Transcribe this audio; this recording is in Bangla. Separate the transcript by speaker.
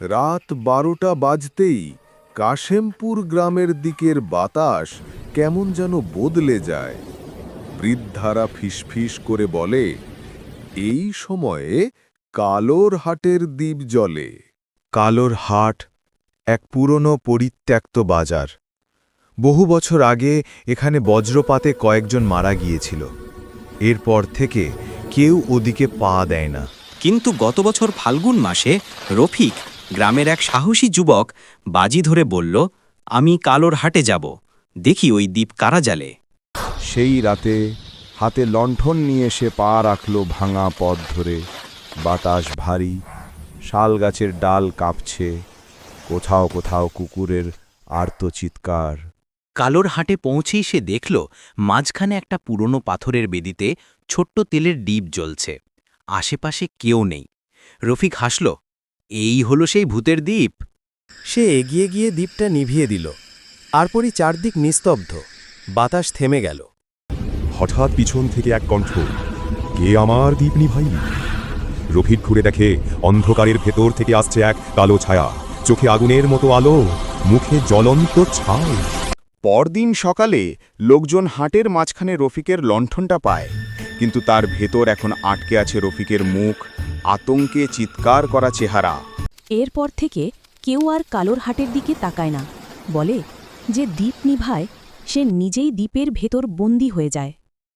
Speaker 1: রাত 12টা বাজতেই কাশেমপুর গ্রামের দিকের বাতাস কেমন যেন বদলে যায়। বৃদ্ধারা ফিসফিস করে বলে, এই সময়ে কালোর হাটের দ্বীপ জ্বলে।
Speaker 2: কালোর হাট এক পুরনো পরিত্যক্ত বাজার। বহু বছর আগে এখানে বজ্রপাতে কয়েকজন মারা গিয়েছিল। এরপর থেকে কেউ ওদিকে পা দেয় না।
Speaker 3: কিন্তু গত বছর ফাল্গুন মাসে রফিক, গ্রামের এক সাহসী যুবক, বাজি ধরে বলল, আমি কালোর হাটে যাব, দেখি ওই দ্বীপ কারা জ্বালে।
Speaker 4: সেই রাতে হাতে লণ্ঠন নিয়ে সে পা রাখল ভাঙা পথ ধরে। বাতাস ভারী, শাল গাছের ডাল কাঁপছে, কোথাও কোথাও কুকুরের আর্ত চিৎকার।
Speaker 3: কালোর হাটে পৌঁছেই সে দেখল মাঝখানে একটা পুরনো পাথরের বেদিতে ছোট্ট তেলের ডিপ জ্বলছে। আশেপাশে কেউ নেই। রফিক হাসল, এই হলো সেই ভূতের দ্বীপ।
Speaker 5: সে এগিয়ে গিয়ে দ্বীপটা নিভিয়ে দিল। তারপরই চারদিক নিস্তব্ধ, বাতাস থেমে গেল।
Speaker 6: হঠাৎ পিছন থেকে এক কণ্ঠ, কে আমার দ্বীপ নিভাইলি? রফিক ঘুরে দেখে অন্ধকারের ভেতর থেকে আসছে এক কালো ছায়া, চোখে আগুনের মতো আলো, মুখে জ্বলন্ত ছাই।
Speaker 4: পরদিন সকালে লোকজন হাটের মাঝখানে রফিকের লণ্ঠনটা পায়, কিন্তু তার ভেতর এখন আটকে আছে রফিকের মুখ, আতঙ্কে চিৎকার করা চেহারা।
Speaker 7: এরপর থেকে কেউ আর কালোর হাটের দিকে তাকায় না। বলে, যে দ্বীপ নিভায় সে নিজেই দ্বীপের ভেতর বন্দী হয়ে যায়।